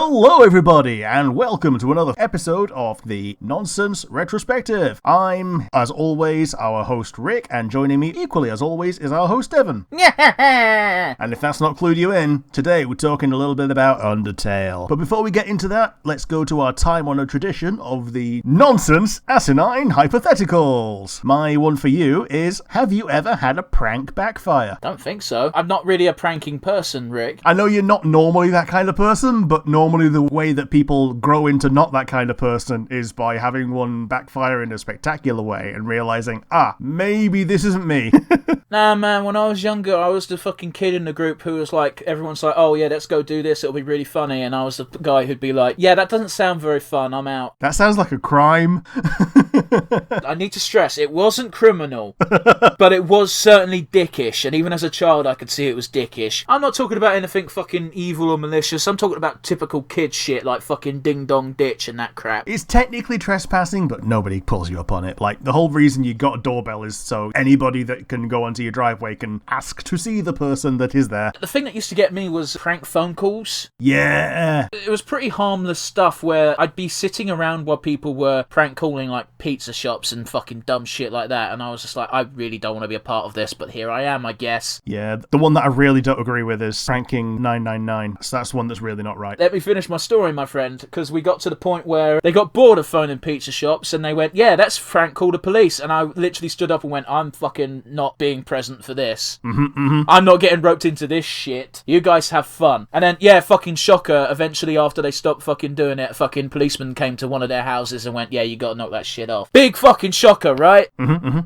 Hello everybody, and welcome to another episode of the Nonsense Retrospective. I'm, as always, our host Rick, and joining me equally as always is our host Evan. And if that's not clued you in, today we're talking a little bit about Undertale. But before we get into that, let's go to our time-honored tradition of the nonsense asinine hypotheticals. My one for you is, have you ever had a prank backfire? Don't think so. I'm not really a pranking person, Rick. I know you're not normally that kind of person, but normally the way that people grow into not that kind of person is by having one backfire in a spectacular way and realizing, maybe this isn't me. Nah, man, when I was younger, I was the fucking kid in the group who was like, everyone's like, oh yeah, let's go do this, it'll be really funny, and I was the guy who'd be like, yeah, that doesn't sound very fun, I'm out. That sounds like a crime. I need to stress, it wasn't criminal, but it was certainly dickish, and even as a child I could see it was dickish. I'm not talking about anything fucking evil or malicious, I'm talking about typical kid shit like fucking ding dong ditch and that crap. It's technically trespassing, but nobody pulls you up on it. Like, the whole reason you got a doorbell is so anybody that can go onto your driveway can ask to see the person that is there. The thing that used to get me was prank phone calls. Yeah. It was pretty harmless stuff where I'd be sitting around while people were prank calling like pizza shops and fucking dumb shit like that, and I was just like, I really don't want to be a part of this, but here I am, I guess. Yeah, the one that I really don't agree with is pranking 999. So that's one that's really not right. Let me finish my story, my friend, because we got to the point where they got bored of phoning pizza shops and they went, yeah, that's Frank, call the police. And I literally stood up and went, I'm fucking not being present for this. I'm not getting roped into this shit. You guys have fun. And then, yeah, fucking shocker, eventually after they stopped fucking doing it, fucking policeman came to one of their houses and went, yeah, you gotta knock that shit off. Big fucking shocker, right?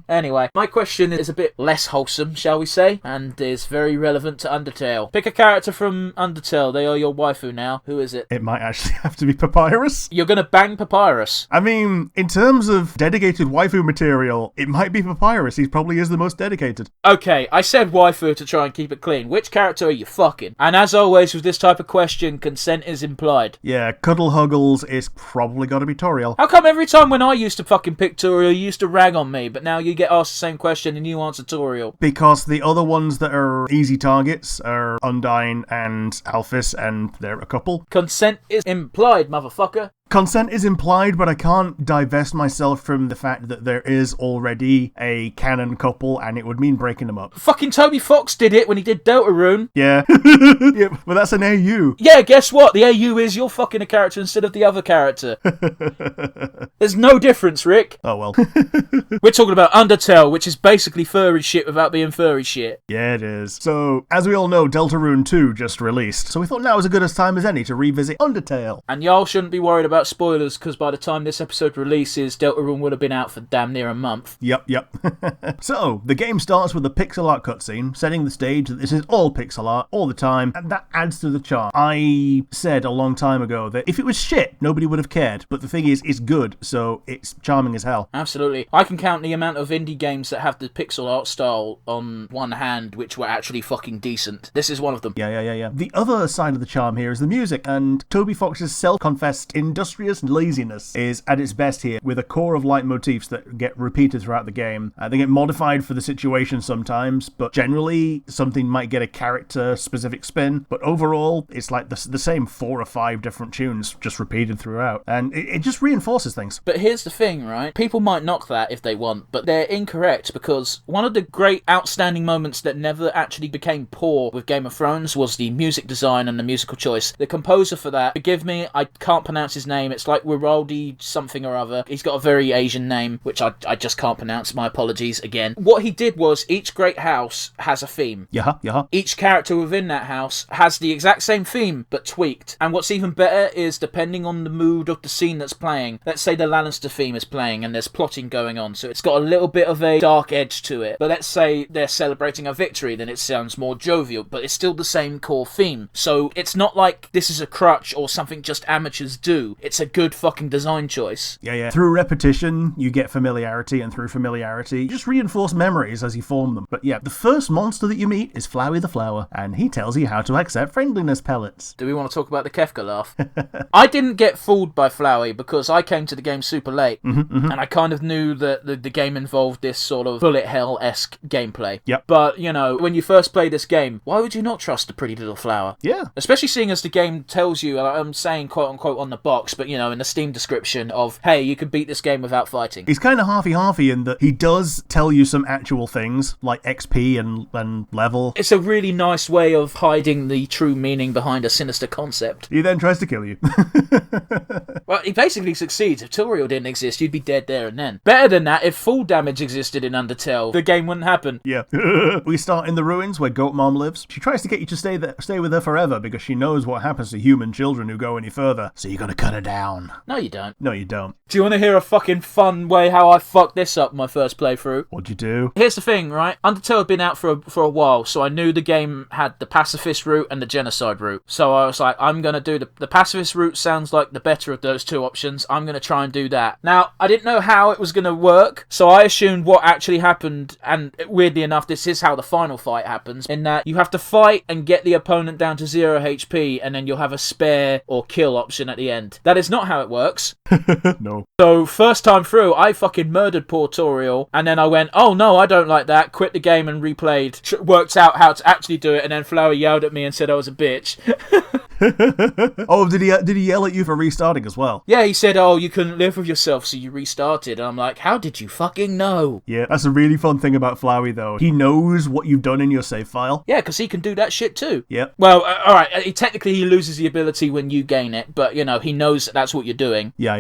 Anyway, my question is a bit less wholesome, shall we say, and is very relevant to Undertale. Pick a character from Undertale. They are your waifu now. Who is it? It might actually have to be Papyrus. You're gonna bang Papyrus. I mean, in terms of dedicated waifu material, it might be Papyrus. He probably is the most dedicated. Okay, I said waifu to try and keep it clean. Which character are you fucking? And as always with this type of question, consent is implied. Yeah, Cuddle Huggles is probably gotta be Toriel. How come every time when I used to fucking pick Toriel, you used to rag on me, but now you get asked the same question and you answer Toriel? Because the other ones that are easy targets are Undyne and Alphys, and they're a couple. Consent is implied, motherfucker. Consent is implied, but I can't divest myself from the fact that there is already a canon couple, and it would mean breaking them up. Fucking Toby Fox did it when he did Deltarune. Yeah. Yeah, but that's an AU. Yeah, guess what? The AU is you're fucking a character instead of the other character. There's no difference, Rick. Oh, well. We're talking about Undertale, which is basically furry shit without being furry shit. Yeah, it is. So, as we all know, Deltarune 2 just released, so we thought now was as good a time as any to revisit Undertale. And y'all shouldn't be worried about spoilers, because by the time this episode releases, Deltarune would have been out for damn near a month. Yep. So, the game starts with a pixel art cutscene, setting the stage that this is all pixel art, all the time, and that adds to the charm. I said a long time ago that if it was shit, nobody would have cared, but the thing is, it's good, so it's charming as hell. Absolutely. I can count the amount of indie games that have the pixel art style on one hand, which were actually fucking decent. This is one of them. Yeah. The other side of the charm here is the music, and Toby Fox's self-confessed industrious laziness is at its best here, with a core of leitmotifs that get repeated throughout the game. They get modified for the situation sometimes, but generally something might get a character-specific spin, but overall it's like the same 4 or 5 different tunes just repeated throughout, and it just reinforces things. But here's the thing, right? People might knock that if they want, but they're incorrect, because one of the great outstanding moments that never actually became poor with Game of Thrones was the music design and the musical choice. The composer for that, forgive me, I can't pronounce his name, it's like Wiraldi something or other. He's got a very Asian name, which I just can't pronounce, my apologies again. What he did was, each great house has a theme. Yeah. Each character within that house has the exact same theme, but tweaked. And what's even better is, depending on the mood of the scene that's playing, let's say the Lannister theme is playing and there's plotting going on, so it's got a little bit of a dark edge to it. But let's say they're celebrating a victory, then it sounds more jovial, but it's still the same core theme. So it's not like this is a crutch or something just amateurs do. it's a good fucking design choice. Yeah. Through repetition, you get familiarity, and through familiarity, you just reinforce memories as you form them. But yeah, the first monster that you meet is Flowey the Flower, and he tells you how to accept friendliness pellets. Do we want to talk about the Kefka laugh? I didn't get fooled by Flowey because I came to the game super late, and I kind of knew that the game involved this sort of bullet hell-esque gameplay. Yep. But, you know, when you first play this game, why would you not trust a pretty little flower? Yeah. Especially seeing as the game tells you, I'm saying quote-unquote on the box, but, you know, in the Steam description of, hey, you could beat this game without fighting. He's kind of halfy-halfy in that he does tell you some actual things, like XP and level. It's a really nice way of hiding the true meaning behind a sinister concept. He then tries to kill you. Well, he basically succeeds. If Toriel didn't exist, you'd be dead there and then. Better than that, if full damage existed in Undertale, the game wouldn't happen. Yeah. We start in the ruins where Goat Mom lives. She tries to get you to stay with her forever because she knows what happens to human children who go any further. So you gotta cut her down. No, you don't. No, you don't. Do you want to hear a fucking fun way how I fucked this up my first playthrough? What'd you do? Here's the thing, right? Undertale had been out for a while, so I knew the game had the Pacifist route and the Genocide route. So I was like, I'm going to do the Pacifist route sounds like the better of those two options. I'm going to try and do that. Now, I didn't know how it was going to work, so I assumed what actually happened, and weirdly enough, this is how the final fight happens, in that you have to fight and get the opponent down to 0 HP, and then you'll have a spare or kill option at the end. That is not how it works. No. So, first time through, I fucking murdered poor Toriel, and then I went, oh no, I don't like that, quit the game and replayed, worked out how to actually do it, and then Flower yelled at me and said I was a bitch. Oh, did he yell at you for restarting as well? Yeah, he said, oh, you couldn't live with yourself, so you restarted. And I'm like, how did you fucking know? Yeah, that's a really fun thing about Flowey, though. He knows what you've done in your save file. Yeah, because he can do that shit too. Yep. Well, alright, technically he loses the ability when you gain it, but, you know, he knows that's what you're doing. Yeah.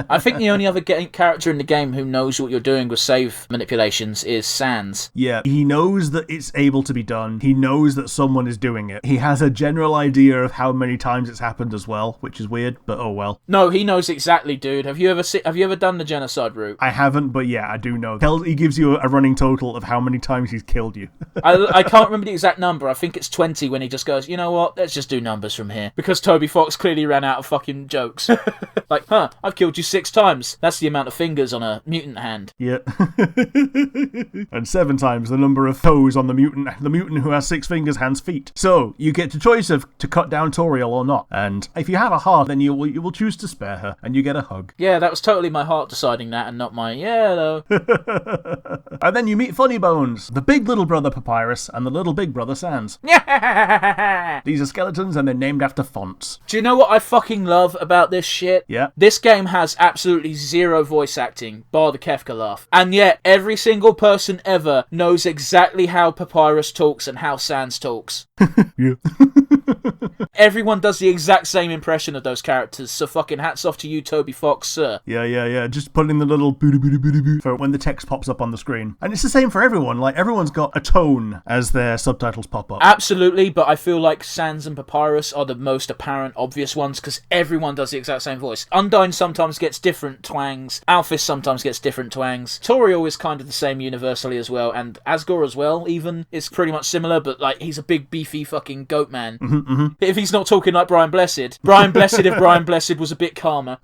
I think the only other character in the game who knows what you're doing with save manipulations is Sans. Yeah, he knows that it's able to be done. He knows that someone is doing it. He has a general idea of how many times it's happened as well, which is weird, but oh well. No, he knows exactly, dude. Have you ever done the Genocide route? I haven't, but yeah, I do know. He gives you a running total of how many times he's killed you. I can't remember the exact number. I think it's 20 when he just goes, you know what, let's just do numbers from here. Because Toby Fox clearly ran out of fucking jokes. Like, I've killed you 6 times. That's the amount of fingers on a mutant hand. Yeah. And 7 times the number of toes on the mutant who has 6 fingers, hands, feet. So, you get the choice of to cut down Toriel or not. And if you have a heart, then you will choose to spare her, and you get a hug. Yeah, that was totally my heart deciding that, and not my, yeah, though. And then you meet Funny Bones, the big little brother Papyrus, and the little big brother Sans. These are skeletons, and they're named after fonts. Do you know what I fucking love about this shit? Yeah. This game has absolutely 0 voice acting, bar the Kefka laugh. And yet, every single person ever knows exactly how Papyrus talks and how Sans talks. Yeah. Everyone does the exact same impression of those characters, so fucking hats off to you, Toby Fox, sir. Yeah. Just put in the little boo for when the text pops up on the screen. And it's the same for everyone. Like, everyone's got a tone as their subtitles pop up. Absolutely, but I feel like Sans and Papyrus are the most apparent, obvious ones, because everyone does the exact same voice. Undyne sometimes gets different twangs. Alphys sometimes gets different twangs. Toriel is kind of the same universally as well, and Asgore as well, even, is pretty much similar, but, like, he's a big, beefy fucking goat man. If he's not talking like Brian Blessed if Brian Blessed was a bit calmer.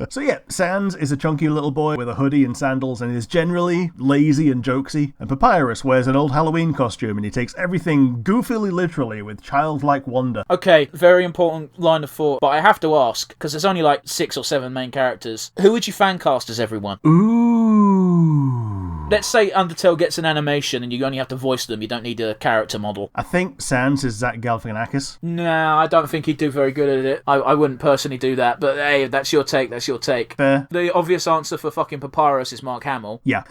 So yeah, Sans is a chunky little boy with a hoodie and sandals and is generally lazy and jokesy. And Papyrus wears an old Halloween costume and he takes everything goofily literally with childlike wonder. Okay, very important line of thought, but I have to ask, because there's only like 6 or 7 main characters, who would you fancast as everyone? Ooh. Let's say Undertale gets an animation and you only have to voice them, you don't need a character model. I think Sans is Zach Galifianakis. Nah, I don't think he'd do very good at it. I wouldn't personally do that, but hey, that's your take. Fair. The obvious answer for fucking Papyrus is Mark Hamill. Yeah.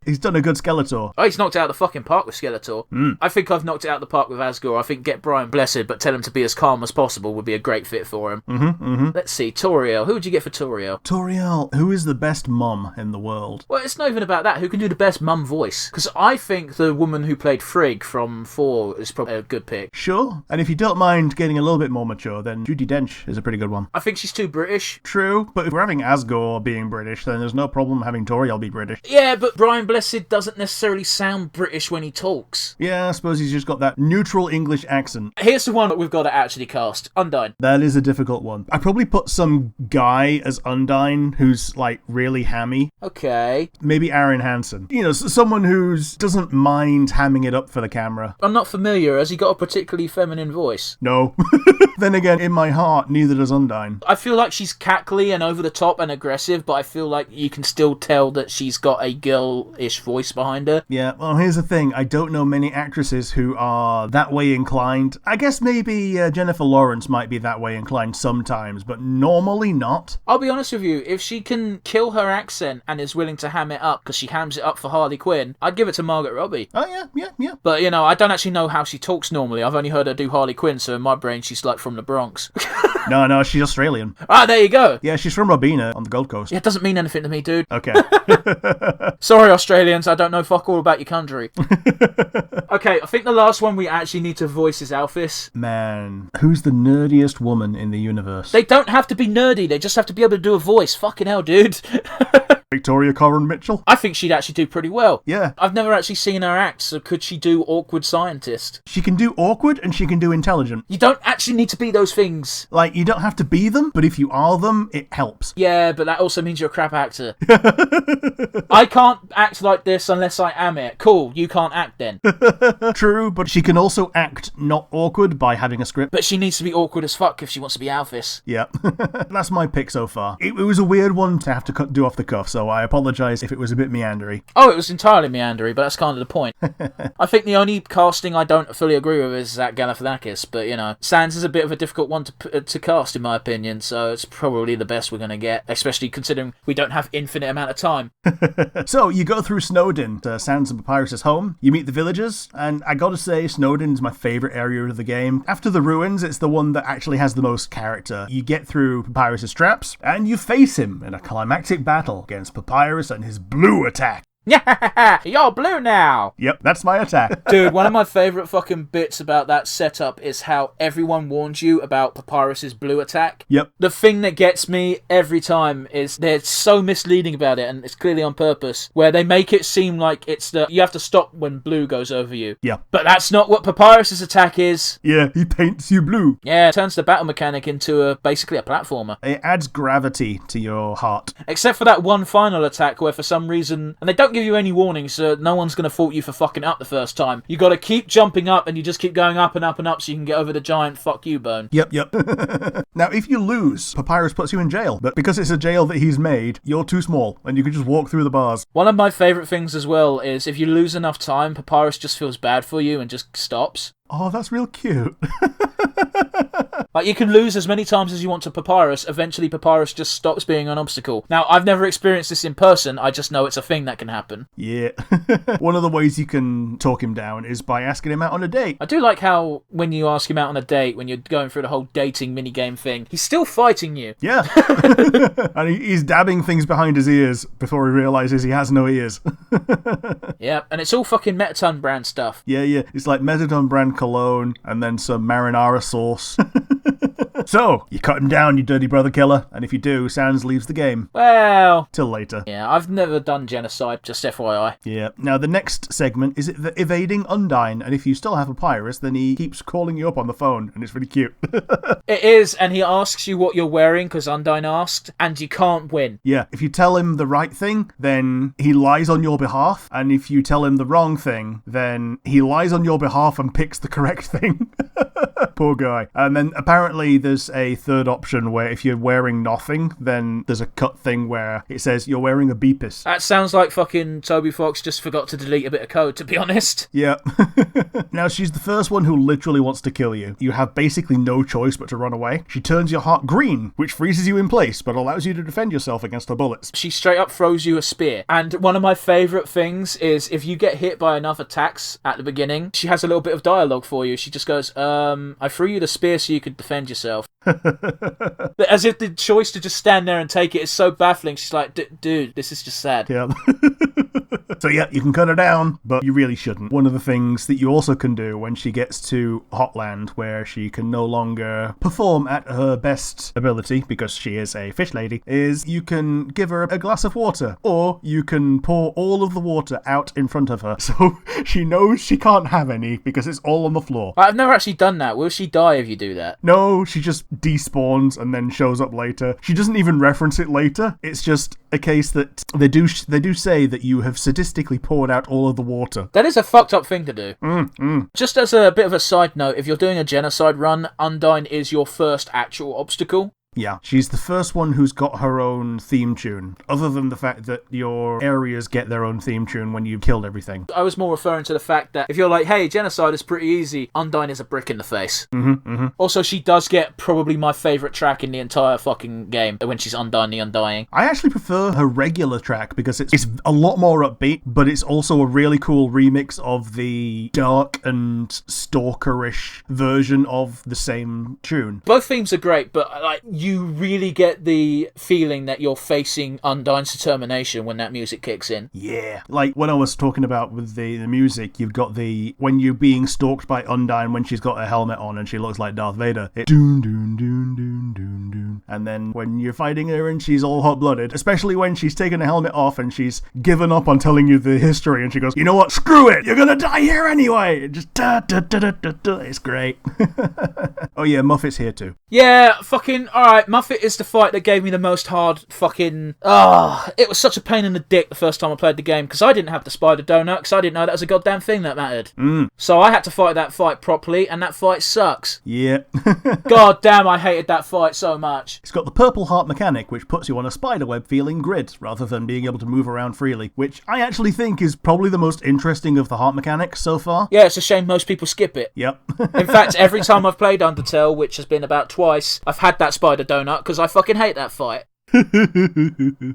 He's done a good Skeletor. Oh, he's knocked it out of the fucking park with Skeletor. I think I've knocked it out of the park with Asgore. I think get Brian Blessed, but tell him to be as calm as possible would be a great fit for him. Let's see, Toriel. Who would you get for Toriel? Toriel, who is the best mum in the world? Well, it's not even about that. Who can do the best mum voice? Because I think the woman who played Frigg from 4 is probably a good pick. Sure. And if you don't mind getting a little bit more mature, then Judi Dench is a pretty good one. I think she's too British. True, but if we're having Asgore being British, then there's no problem having Toriel be British. Yeah, but Brian Blessed doesn't necessarily sound British when he talks. Yeah, I suppose he's just got that neutral English accent. Here's the one that we've got to actually cast. Undyne. That is a difficult one. I'd probably put some guy as Undyne who's, like, really hammy. Okay. Maybe Aaron Hansen. You know, someone who doesn't mind hamming it up for the camera. I'm not familiar. Has he got a particularly feminine voice? No. Then again, in my heart, neither does Undyne. I feel like she's cackly and over the top and aggressive, but I feel like you can still tell that she's got a girl-ish voice behind her. Yeah, well, here's the thing. I don't know many actresses who are that way inclined. I guess maybe Jennifer Lawrence might be that way inclined sometimes, but normally not. I'll be honest with you, if she can kill her accent and is willing to ham it up, because she hams it up for Harley Quinn, I'd give it to Margot Robbie. Oh, yeah. But, you know, I don't actually know how she talks normally. I've only heard her do Harley Quinn, so in my brain she's like from the Bronx. No, she's Australian. Ah, there you go. Yeah, she's from Robina on the Gold Coast. Yeah, it doesn't mean anything to me, dude. Okay. Sorry, Australians, I don't know fuck all about your country. Okay, I think the last one we actually need to voice is Alphys. Man, who's the nerdiest woman in the universe? They don't have to be nerdy, they just have to be able to do a voice. Fucking hell, dude. Victoria Coren Mitchell? I think she'd actually do pretty well. Yeah. I've never actually seen her act, so could she do awkward scientist? She can do awkward and she can do intelligent. You don't actually need to be those things. Like, you don't have to be them, but if you are them, it helps. Yeah, but that also means you're a crap actor. I can't act like this unless I am it. Cool, you can't act then. True, but she can also act not awkward by having a script. But she needs to be awkward as fuck if she wants to be Alphys. Yeah. That's my pick so far. It was a weird one to have to do off the cuff, so I apologise if it was a bit meandery. Oh, it was entirely meandery, but that's kind of the point. I think the only casting I don't fully agree with is Zach Galifianakis, but, you know, Sans is a bit of a difficult one to cast, in my opinion, so it's probably the best we're going to get, especially considering we don't have infinite amount of time. So, you go through Snowdin to Sans and Papyrus' home, you meet the villagers, and I gotta say, Snowdin is my favourite area of the game. After the ruins, it's the one that actually has the most character. You get through Papyrus' traps, and you face him in a climactic battle against Papyrus and his blue attack. Yeah, you're blue now. Yep, that's my attack. Dude, one of my favourite fucking bits about that setup is how everyone warns you about Papyrus's blue attack. Yep. The thing that gets me every time is they're so misleading about it, and it's clearly on purpose, where they make it seem like it's you have to stop when blue goes over you. Yeah. But that's not what Papyrus's attack is. Yeah, he paints you blue. Yeah, it turns the battle mechanic into basically a platformer. It adds gravity to your heart. Except for that one final attack where for some reason, and they don't give you any warnings, so no one's going to fault you for fucking up the first time. You got to keep jumping up, and you just keep going up and up and up so you can get over the giant fuck you bone. Yep. Now, if you lose, Papyrus puts you in jail, but because it's a jail that he's made, you're too small, and you can just walk through the bars. One of my favourite things as well is if you lose enough time, Papyrus just feels bad for you and just stops. Oh, that's real cute. Like, you can lose as many times as you want to Papyrus, eventually Papyrus just stops being an obstacle. Now, I've never experienced this in person, I just know it's a thing that can happen. Yeah. One of the ways you can talk him down is by asking him out on a date. I do like how, when you ask him out on a date, when you're going through the whole dating minigame thing, he's still fighting you. Yeah. And he's dabbing things behind his ears before he realises he has no ears. Yeah, and it's all fucking Mettaton brand stuff. Yeah. It's like Mettaton brand cologne and then some marinara sauce. So, you cut him down, you dirty brother killer, and if you do, Sans leaves the game. Well... Till later. Yeah, I've never done Genocide, just FYI. Yeah. Now, the next segment is the evading Undyne, and if you still have Papyrus, then he keeps calling you up on the phone, and it's really cute. It is, and he asks you what you're wearing, because Undyne asked, and you can't win. Yeah, if you tell him the right thing, then he lies on your behalf, and if you tell him the wrong thing, then he lies on your behalf and picks the correct thing. Poor guy. And then apparently there's a third option where if you're wearing nothing, then there's a cut thing where it says you're wearing a beepus. That sounds like fucking Toby Fox just forgot to delete a bit of code, to be honest. Yeah. Now, she's the first one who literally wants to kill you. You have basically no choice but to run away. She turns your heart green, which freezes you in place, but allows you to defend yourself against her bullets. She straight up throws you a spear. And one of my favourite things is if you get hit by enough attacks at the beginning, she has a little bit of dialogue for you. She just goes, I threw you the spear so you could defend yourself. As if the choice to just stand there and take it is so baffling. She's like, dude, this is just sad. Yeah. So yeah, you can cut her down, but you really shouldn't. One of the things that you also can do when she gets to Hotland, where she can no longer perform at her best ability, because she is a fish lady, is you can give her a glass of water, or you can pour all of the water out in front of her, so she knows she can't have any, because it's all on the floor. I've never actually done that. Will she die if you do that? No, she just despawns and then shows up later. She doesn't even reference it later. It's just a case that they do say that you have sadistically poured out all of the water. That is a fucked up thing to do. Just as a bit of a side note, if you're doing a genocide run, Undyne is your first actual obstacle. Yeah, she's the first one who's got her own theme tune, other than the fact that your areas get their own theme tune when you've killed everything. I was more referring to the fact that if you're like, hey, genocide is pretty easy, Undyne is a brick in the face. Also, she does get probably my favourite track in the entire fucking game, when she's Undyne the Undying. I actually prefer her regular track, because it's a lot more upbeat, but it's also a really cool remix of the dark and stalkerish version of the same tune. Both themes are great, but like, you really get the feeling that you're facing Undyne's determination when that music kicks in. Yeah. Like when I was talking about with the music, you've got when you're being stalked by Undyne when she's got a helmet on and she looks like Darth Vader. It's doon doon doon doon doon doon. And then when you're fighting her and she's all hot-blooded, especially when she's taken the helmet off and she's given up on telling you the history and she goes, you know what, screw it, you're gonna die here anyway. It just it's great. Oh yeah, Muffet's here too. Yeah, fucking alright. Muffet is the fight that gave me the most hard fucking... it was such a pain in the dick the first time I played the game, because I didn't have the spider donut, because I didn't know that was a goddamn thing that mattered. So I had to fight that fight properly, and that fight sucks. Yeah. God damn, I hated that fight so much. It's got the purple heart mechanic, which puts you on a spiderweb feeling grid, rather than being able to move around freely, which I actually think is probably the most interesting of the heart mechanics so far. Yeah, it's a shame most people skip it. Yep. In fact, every time I've played Undertale, which has been about twice, I've had that spider donut, because I fucking hate that fight.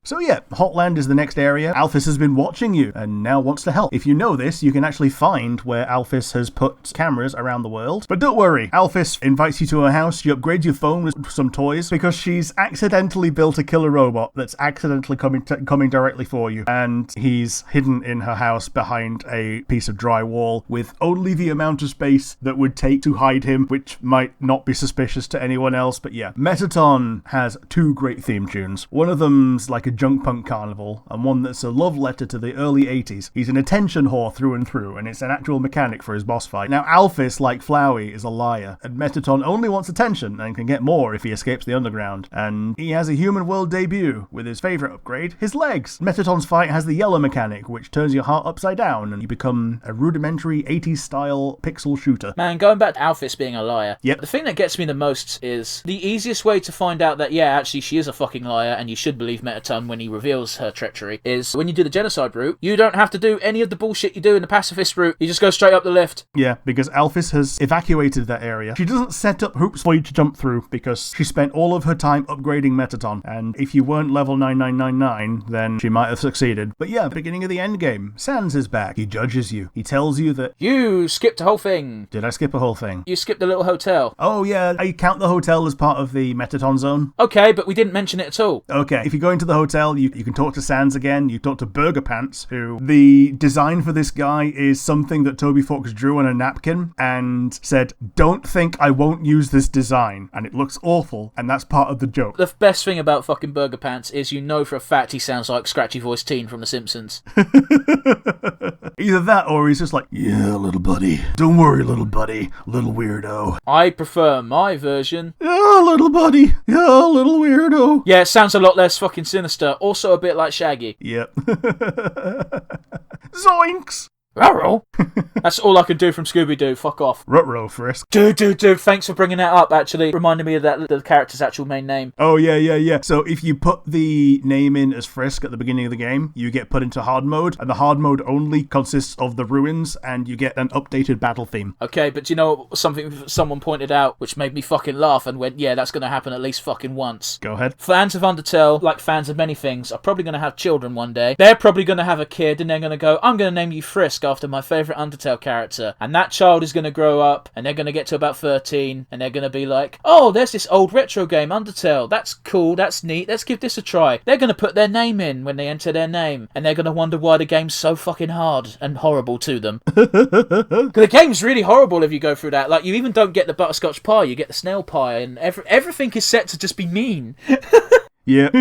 So yeah, Hotland is the next area. Alphys has been watching you and now wants to help. If you know this, you can actually find where Alphys has put cameras around the world. But don't worry, Alphys invites you to her house, she upgrades your phone with some toys, because she's accidentally built a killer robot that's accidentally coming directly for you. And he's hidden in her house behind a piece of drywall with only the amount of space that would take to hide him, which might not be suspicious to anyone else. But yeah, Metaton has two great theme tunes. One of them's like a junk punk carnival, and one that's a love letter to the early 80s. He's an attention whore through and through, and it's an actual mechanic for his boss fight. Now, Alphys, like Flowey, is a liar, and Metaton only wants attention and can get more if he escapes the underground. And he has a human world debut with his favourite upgrade, his legs. Metaton's fight has the yellow mechanic, which turns your heart upside down, and you become a rudimentary 80s style pixel shooter. Man, going back to Alphys being a liar, yep. The thing that gets me the most is the easiest way to find out that, yeah, actually she is a fucking liar, and you should believe Metaton when he reveals her treachery, is when you do the genocide route, you don't have to do any of the bullshit you do in the pacifist route. You just go straight up the lift. Yeah, because Alphys has evacuated that area. She doesn't set up hoops for you to jump through, because she spent all of her time upgrading Metaton, and if you weren't level 9999, then she might have succeeded. But yeah, beginning of the end game, Sans is back. He judges you. He tells you that... You skipped the whole thing. Did I skip a whole thing? You skipped the little hotel. Oh yeah, I count the hotel as part of the Metaton zone. Okay, but we didn't mention it at all. Okay, if you go into the hotel, you can talk to Sans again. You talk to Burger Pants, who the design for this guy is something that Toby Fox drew on a napkin and said, don't think I won't use this design. And it looks awful, and that's part of the joke. The best thing about fucking Burger Pants is you know for a fact he sounds like Scratchy Voice Teen from The Simpsons. Either that, or he's just like, yeah, little buddy. Don't worry, little buddy. Little weirdo. I prefer my version. Yeah, little buddy. Yeah, little weirdo. Yeah, it sounds a lot less fucking sinister. Also a bit like Shaggy. Yep. Zoinks! Ruh-roh. That's all I can do from Scooby-Doo. Fuck off. Ruh-roh, Frisk. Dude. Thanks for bringing that up, actually. Reminded me of the character's actual main name. Oh, yeah. So if you put the name in as Frisk at the beginning of the game, you get put into hard mode, and the hard mode only consists of the ruins, and you get an updated battle theme. Okay, but do you know something someone pointed out, which made me fucking laugh and went, yeah, that's going to happen at least fucking once. Go ahead. Fans of Undertale, like fans of many things, are probably going to have children one day. They're probably going to have a kid, and they're going to go, I'm going to name you Frisk. mask after my favourite Undertale character. And that child is going to grow up, and they're going to get to about 13, and they're going to be like, oh, there's this old retro game, Undertale. That's cool, that's neat, let's give this a try. They're going to put their name in when they enter their name, and they're going to wonder why the game's so fucking hard and horrible to them. The game's really horrible if you go through that. Like, you even don't get the butterscotch pie, you get the snail pie, and everything is set to just be mean. Yeah.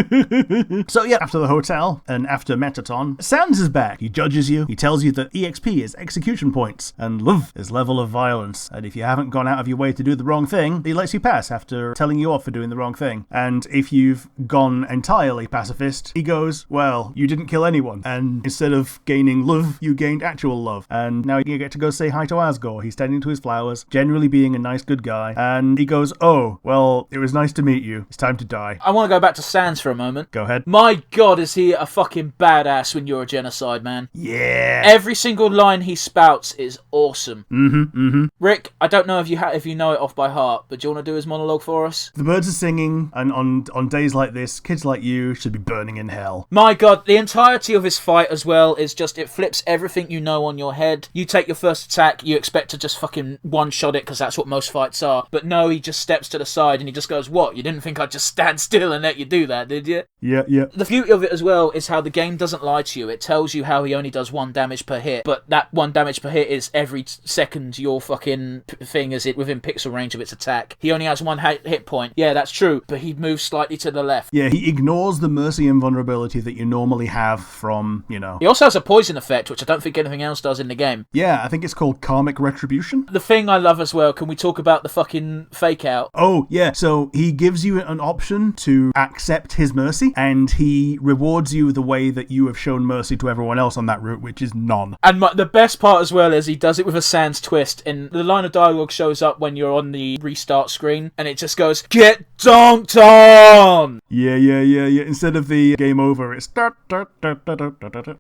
So yeah, after the hotel and after Metaton, Sans is back. He judges you. He tells you that EXP is execution points and love is level of violence. And if you haven't gone out of your way to do the wrong thing, he lets you pass after telling you off for doing the wrong thing. And if you've gone entirely pacifist, he goes, well, you didn't kill anyone. And instead of gaining love, you gained actual love. And now you get to go say hi to Asgore. He's tending to his flowers, generally being a nice good guy. And he goes, oh, well, it was nice to meet you. It's time to die. I want to go back to Sans for a moment. Go ahead. My god, is he a fucking badass when you're a genocide, man. Yeah. Every single line he spouts is awesome. Rick, I don't know if you know it off by heart, but do you want to do his monologue for us? The birds are singing, and on days like this, kids like you should be burning in hell. My god, the entirety of his fight as well is just, it flips everything you know on your head. You take your first attack, you expect to just fucking one-shot it, because that's what most fights are. But no, he just steps to the side, and he just goes, what, you didn't think I'd just stand still and let you do that, did you? Yeah. The beauty of it as well is how the game doesn't lie to you. It tells you how he only does 1 damage per hit, but that 1 damage per hit is every second your fucking thing is within pixel range of its attack. He only has 1 hit point. Yeah, that's true, but he moves slightly to the left. Yeah, he ignores the mercy and vulnerability that you normally have from, you know... He also has a poison effect, which I don't think anything else does in the game. Yeah, I think it's called karmic retribution. The thing I love as well, can we talk about the fucking fake out? Oh, yeah, so he gives you an option to accept his mercy, and he rewards you the way that you have shown mercy to everyone else on that route, which is none. And the best part as well is he does it with a Sans twist, and the line of dialogue shows up when you're on the restart screen, and it just goes, get donked on! Yeah. Instead of the game over, it's...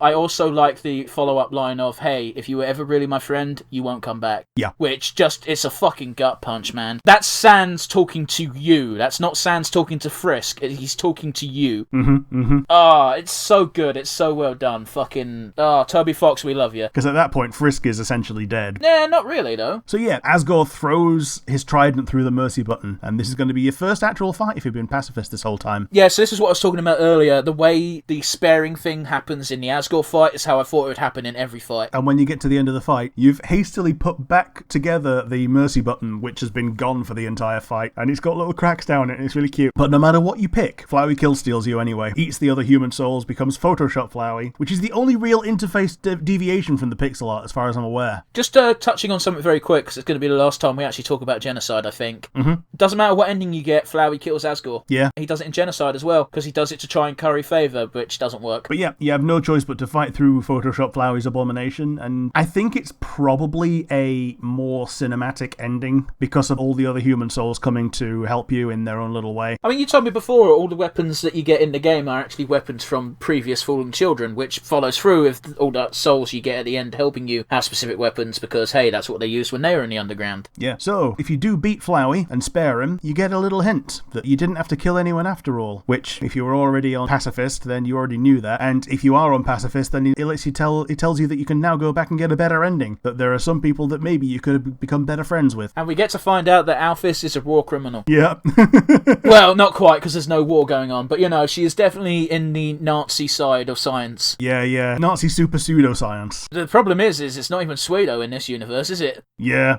I also like the follow-up line of, hey, if you were ever really my friend, you won't come back. Yeah. Which just, it's a fucking gut punch, man. That's Sans talking to you. That's not Sans talking to Frisk. He's talking to you. It's so good. It's so well done. Fucking... Toby Fox, we love you. Because at that point, Frisk is essentially dead. Nah, not really, though. So yeah, Asgore throws his trident through the mercy button, and this is going to be your first actual fight if you've been pacifist this whole time. Yeah, so this is what I was talking about earlier. The way the sparing thing happens in the Asgore fight is how I thought it would happen in every fight. And when you get to the end of the fight, you've hastily put back together the mercy button, which has been gone for the entire fight, and it's got little cracks down it, and it's really cute. But no matter what you pick, Flowey kill-steals you anyway. Eats the other human souls, becomes Photoshop Flowey, which is the only real interface deviation from the pixel art, as far as I'm aware. Just touching on something very quick, because it's going to be the last time we actually talk about Genocide, I think. Doesn't matter what ending you get, Flowey kills Asgore. Yeah. He does it in Genocide as well, because he does it to try and curry favour, which doesn't work. But yeah, you have no choice but to fight through Photoshop Flowey's abomination, and I think it's probably a more cinematic ending because of all the other human souls coming to help you in their own little way. I mean, you told me before, all the weapons that you get in the game are actually weapons from previous Fallen Children, which follows through with all the souls you get at the end helping you have specific weapons because, hey, that's what they used when they were in the underground. Yeah, so if you do beat Flowey and spare him, you get a little hint that you didn't have to kill anyone after all, which, if you were already on Pacifist, then you already knew that, and if you are on Pacifist, then it tells you that you can now go back and get a better ending, that there are some people that maybe you could have become better friends with. And we get to find out that Alphys is a war criminal. Yeah. Well, not quite, because there's no war going on, but, you know, she is definitely in the Nazi side of science. Yeah. Nazi super pseudoscience. The problem is it's not even pseudo in this universe, is it? Yeah.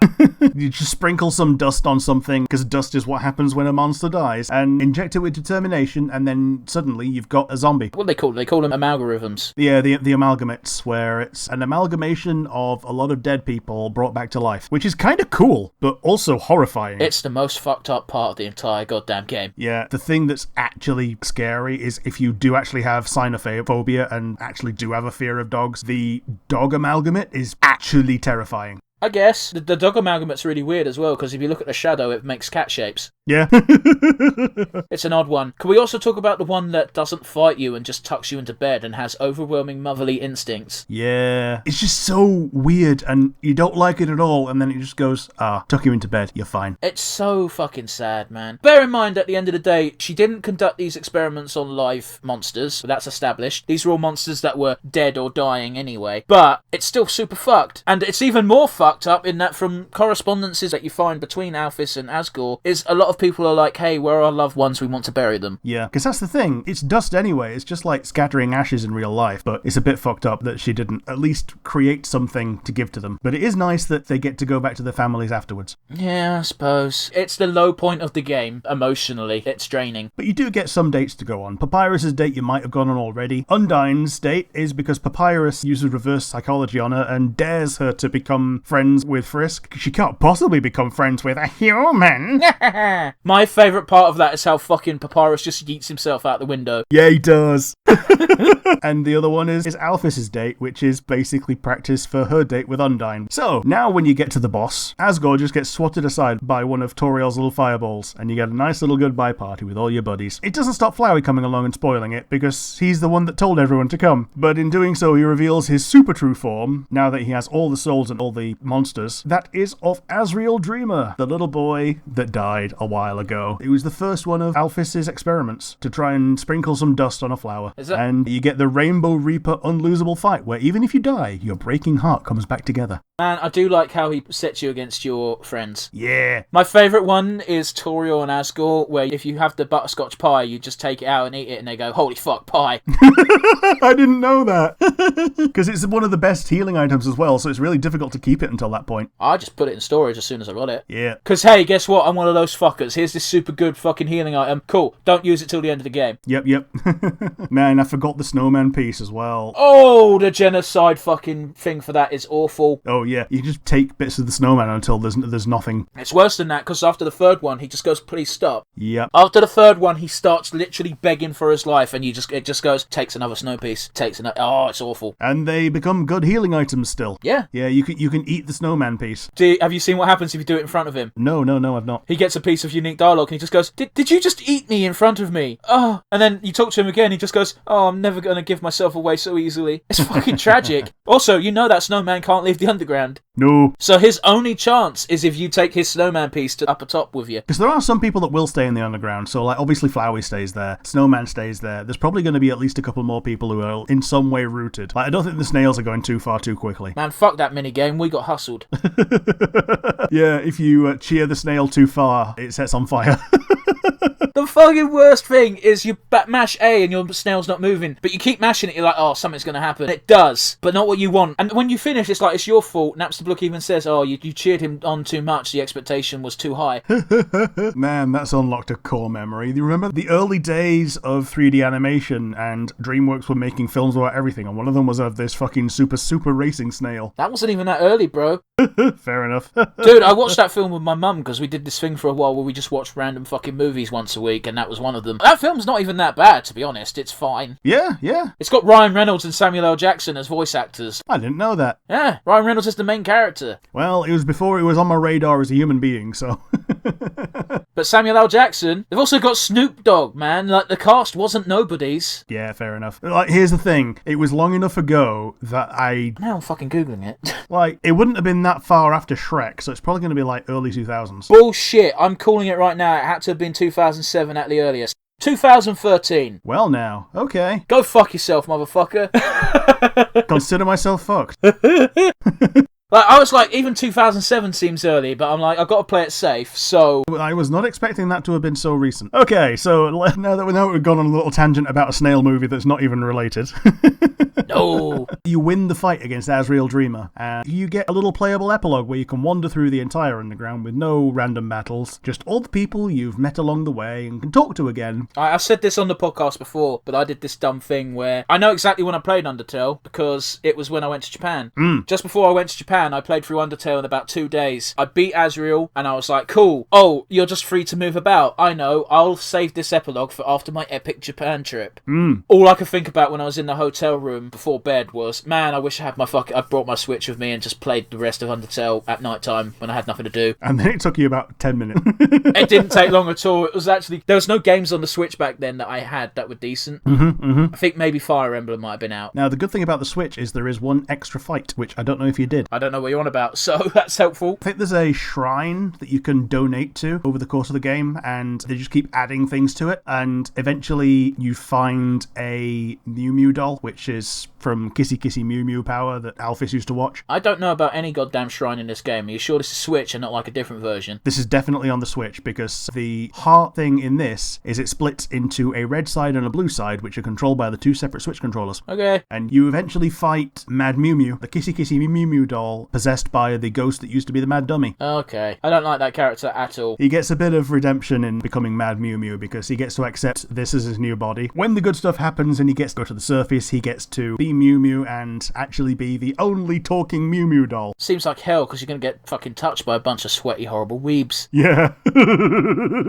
You just sprinkle some dust on something, because dust is what happens when a monster dies, and inject it with determination, and then suddenly you've got a zombie. What do they call them? They call them amalgorithms. Yeah, the amalgamates, where it's an amalgamation of a lot of dead people brought back to life, which is kind of cool, but also horrifying. It's the most fucked up part of the entire goddamn game. Yeah, the thing that's actually scary is if you do actually have cynophobia and actually do have a fear of dogs, the dog amalgamate is actually terrifying. I guess. The dog amalgamate's really weird as well, because if you look at the shadow, it makes cat shapes. Yeah. It's an odd one. Can we also talk about the one that doesn't fight you and just tucks you into bed and has overwhelming motherly instincts? Yeah. It's just so weird and you don't like it at all, and then it just goes, tuck you into bed, you're fine. It's so fucking sad, man. Bear in mind, at the end of the day, she didn't conduct these experiments on live monsters, that's established. These were all monsters that were dead or dying anyway. But it's still super fucked. And it's even more fucked up in that from correspondences that you find between Alphys and Asgore, is a lot of people are like, hey, where are our loved ones? We want to bury them. Yeah, because that's the thing. It's dust anyway. It's just like scattering ashes in real life, but it's a bit fucked up that she didn't at least create something to give to them. But it is nice that they get to go back to their families afterwards. Yeah, I suppose. It's the low point of the game, emotionally. It's draining. But you do get some dates to go on. Papyrus's date you might have gone on already. Undyne's date is because Papyrus uses reverse psychology on her and dares her to become friends with Frisk. She can't possibly become friends with a human. My favourite part of that is how fucking Papyrus just yeets himself out the window. Yeah, he does. And the other one is Alphys's date, which is basically practice for her date with Undyne. So, now when you get to the boss, Asgore just gets swatted aside by one of Toriel's little fireballs, and you get a nice little goodbye party with all your buddies. It doesn't stop Flowey coming along and spoiling it, because he's the one that told everyone to come. But in doing so, he reveals his super true form, now that he has all the souls and all the monsters. That is of Asriel Dreamer, the little boy that died a while ago. It was the first one of Alphys's experiments to try and sprinkle some dust on a flower. And you get the Rainbow Reaper unlosable fight, where even if you die, your breaking heart comes back together. Man, I do like how he sets you against your friends. Yeah. My favourite one is Toriel and Asgore, where if you have the butterscotch pie, you just take it out and eat it, and they go, holy fuck, pie. I didn't know that. Because it's one of the best healing items as well, so it's really difficult to keep it until that point. I just put it in storage as soon as I got it. Yeah. Because, hey, guess what? I'm one of those fuckers. Here's this super good fucking healing item. Cool. Don't use it till the end of the game. Yep. Man, I forgot the snowman piece as well. Oh, the genocide fucking thing for that is awful. Oh, yeah. You just take bits of the snowman until there's nothing. It's worse than that, because after the third one, he just goes, please stop. Yep. After the third one, he starts literally begging for his life, and it just goes, takes another snow piece, takes another... Oh, it's awful. And they become good healing items still. Yeah. Yeah, you can eat the snowman piece. Have you seen what happens if you do it in front of him? No, I've not. He gets a piece of unique dialogue, and he just goes, did you just eat me in front of me? Oh. And then you talk to him again, he just goes, oh, I'm never going to give myself away so easily. It's fucking tragic. Also, you know that snowman can't leave the underground. No. So his only chance is if you take his snowman piece to up atop with you. Because there are some people that will stay in the underground. So, like, obviously Flowey stays there. Snowman stays there. There's probably going to be at least a couple more people who are in some way rooted. Like, I don't think the snails are going too far too quickly. Man, fuck that minigame. We got hustled. Yeah, if you cheer the snail too far, it sets on fire. The fucking worst thing is you mash A and your snail's not moving, but you keep mashing it, you're like, oh, something's going to happen. And it does, but not what you want. And when you finish, it's like, it's your fault. Napstablook even says, oh, you cheered him on too much, the expectation was too high. Man, that's unlocked a core memory. You remember the early days of 3D animation, and DreamWorks were making films about everything, and one of them was of this fucking super racing snail. That wasn't even that early, bro. Fair enough. Dude, I watched that film with my mum because we did this thing for a while where we just watched random fucking movies once a week, and that was one of them. That film's not even that bad, to be honest. It's fine. Yeah. It's got Ryan Reynolds and Samuel L. Jackson as voice actors. I didn't know that. Yeah, Ryan Reynolds is the main character. Well, it was before it was on my radar as a human being, so... But Samuel L. Jackson, they've also got Snoop Dogg, man. Like, the cast wasn't nobody's. Yeah, fair enough. Like, here's the thing. It was long enough ago that Now I'm fucking Googling it. Like, it wouldn't have been that far after Shrek, so it's probably going to be, like, early 2000s. Bullshit. I'm calling it right now. It had to have been 2007 at the earliest. 2013. Well, now. Okay. Go fuck yourself, motherfucker. Consider myself fucked. Like, I was like, even 2007 seems early, but I'm like, I've got to play it safe, so... I was not expecting that to have been so recent. Okay, so now that we've gone on a little tangent about a snail movie that's not even related. No. You win the fight against Asriel Dreamer, and you get a little playable epilogue where you can wander through the entire underground with no random battles, just all the people you've met along the way and can talk to again. I've said this on the podcast before, but I did this dumb thing where I know exactly when I played Undertale, because it was when I went to Japan. Just before I went to Japan, fan. I played through Undertale in about 2 days. I beat Asriel, and I was like, cool. Oh, you're just free to move about. I know. I'll save this epilogue for after my epic Japan trip. All I could think about when I was in the hotel room before bed was, man, I wish I had I brought my Switch with me and just played the rest of Undertale at night time when I had nothing to do. And then it took you about 10 minutes. It didn't take long at all. It was actually, there was no games on the Switch back then that I had that were decent. I think maybe Fire Emblem might have been out. Now, the good thing about the Switch is there is one extra fight, which I don't know if you did. I don't know what you're on about, so that's helpful. I think there's a shrine that you can donate to over the course of the game, and they just keep adding things to it, and eventually you find a Mew Mew doll, which is from Kissy Kissy Mew Mew Power that Alphys used to watch. I don't know about any goddamn shrine in this game. Are you sure this is Switch and not like a different version? This is definitely on the Switch, because the heart thing in this is it splits into a red side and a blue side, which are controlled by the two separate Switch controllers. Okay. And you eventually fight Mad Mew Mew, the Kissy Kissy Mew Mew doll, possessed by the ghost that used to be the Mad Dummy. Okay. I don't like that character at all. He gets a bit of redemption in becoming Mad Mew Mew, because he gets to accept this as his new body. When the good stuff happens and he gets to go to the surface, he gets to be Mew Mew and actually be the only talking Mew Mew doll. Seems like hell, because you're going to get fucking touched by a bunch of sweaty, horrible weebs. Yeah.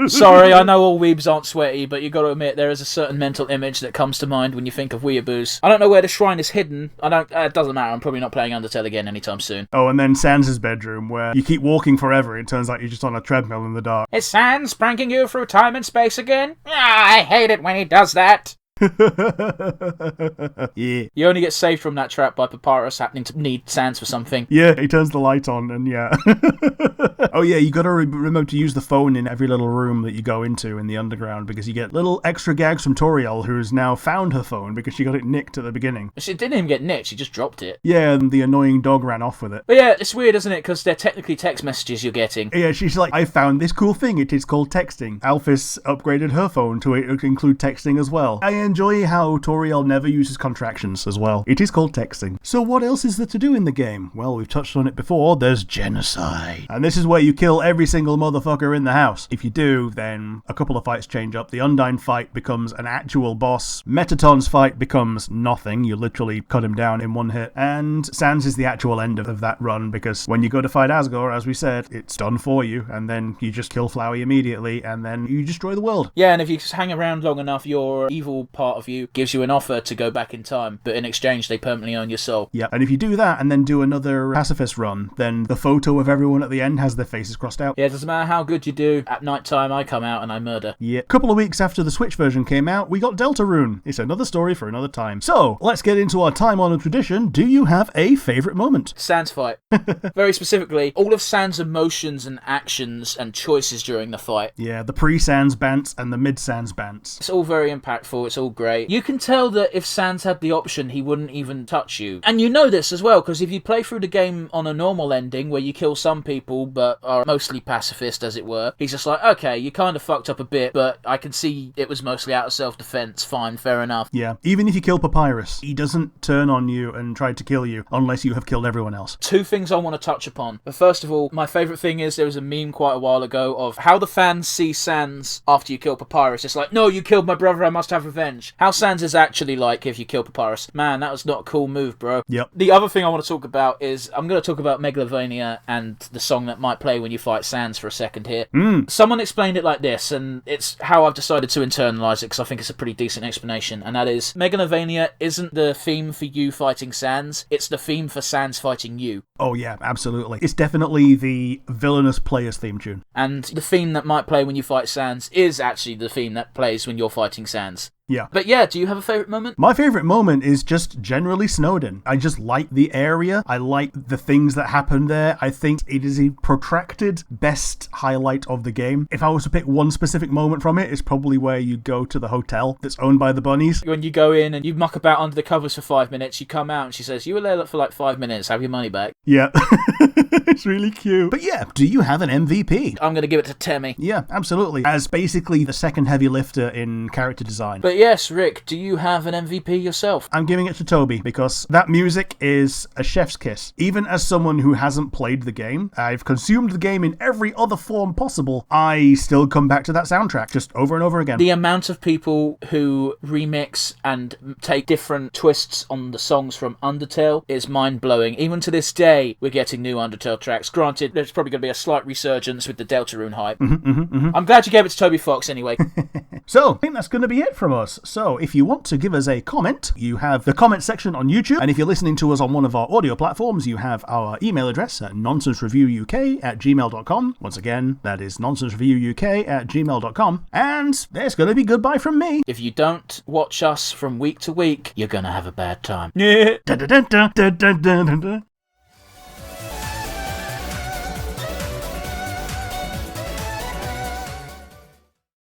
Sorry, I know all weebs aren't sweaty, but you got to admit there is a certain mental image that comes to mind when you think of weeaboos. I don't know where the shrine is hidden. It doesn't matter. I'm probably not playing Undertale again anytime soon. Oh, and then Sans' bedroom, where you keep walking forever. It turns out you're just on a treadmill in the dark. Is Sans pranking you through time and space again? I hate it when he does that. Yeah. You only get saved from that trap by Papyrus happening to need Sans for something. Yeah, he turns the light on, and yeah. Oh yeah, you gotta remember to use the phone in every little room that you go into in the underground, because you get little extra gags from Toriel, who's now found her phone because she got it nicked at the beginning. She didn't even get nicked, she just dropped it. Yeah, and the annoying dog ran off with it. But yeah, it's weird, isn't it? Because they're technically text messages you're getting. Yeah, she's like, I found this cool thing, it is called texting. Alphys upgraded her phone to include texting as well. I enjoy how Toriel never uses contractions as well. It is called texting. So what else is there to do in the game? Well, we've touched on it before. There's Genocide. And this is where you kill every single motherfucker in the house. If you do, then a couple of fights change up. The Undyne fight becomes an actual boss. Metaton's fight becomes nothing. You literally cut him down in one hit. And Sans is the actual end of that run, because when you go to fight Asgore, as we said, it's done for you. And then you just kill Flowey immediately, and then you destroy the world. Yeah, and if you just hang around long enough, your evil part of you gives you an offer to go back in time, but in exchange they permanently own your soul. Yeah, and if you do that and then do another Pacifist run, then the photo of everyone at the end has their faces crossed out. Yeah, it doesn't matter how good you do, at night time I come out and I murder. Yeah. A couple of weeks after the Switch version came out, we got Deltarune. It's another story for another time. So, let's get into our time-honored tradition. Do you have a favourite moment? Sans fight. Very specifically, all of Sans' emotions and actions and choices during the fight. Yeah, the pre-Sans bants and the mid-Sans bants. It's all very impactful, it's all great. You can tell that if Sans had the option, he wouldn't even touch you. And you know this as well, because if you play through the game on a normal ending, where you kill some people, but are mostly pacifist, as it were, he's just like, okay, you kind of fucked up a bit, but I can see it was mostly out of self-defense, fine, fair enough. Yeah, even if you kill Papyrus, he doesn't turn on you and try to kill you, unless you have killed everyone else. Two things I want to touch upon. But first of all, my favourite thing is, there was a meme quite a while ago of how the fans see Sans after you kill Papyrus. It's like, no, you killed my brother, I must have revenge. How Sans is actually like if you kill Papyrus. Man, that was not a cool move, bro. Yep. The other thing I want to talk about is, I'm going to talk about Megalovania and the song that might play when you fight Sans for a second here. Someone explained it like this, and it's how I've decided to internalise it, because I think it's a pretty decent explanation, and that is, Megalovania isn't the theme for you fighting Sans, it's the theme for Sans fighting you. Oh yeah, absolutely. It's definitely the villainous player's theme tune. And the theme that might play when you fight Sans is actually the theme that plays when you're fighting Sans. Yeah. But yeah, do you have a favourite moment? My favourite moment is just generally Snowdin. I just like the area. I like the things that happen there. I think it is a protracted best highlight of the game. If I was to pick one specific moment from it, it's probably where you go to the hotel that's owned by the bunnies. When you go in and you muck about under the covers for 5 minutes, you come out and she says, you were there for like 5 minutes, have your money back. Yeah. It's really cute. But yeah, do you have an MVP? I'm going to give it to Temmie. Yeah, absolutely. As basically the second heavy lifter in character design. But yes, Rick, do you have an MVP yourself? I'm giving it to Toby because that music is a chef's kiss. Even as someone who hasn't played the game, I've consumed the game in every other form possible, I still come back to that soundtrack just over and over again. The amount of people who remix and take different twists on the songs from Undertale is mind-blowing. Even to this day, we're getting new Undertale tracks. Granted, there's probably going to be a slight resurgence with the Deltarune hype. I'm glad you gave it to Toby Fox anyway. So, I think that's going to be it from us. So, if you want to give us a comment, you have the comment section on YouTube, and if you're listening to us on one of our audio platforms, you have our email address at nonsensereviewuk@gmail.com. Once again, that is nonsensereviewuk@gmail.com. And there's going to be goodbye from me. If you don't watch us from week to week, you're going to have a bad time. Yeah.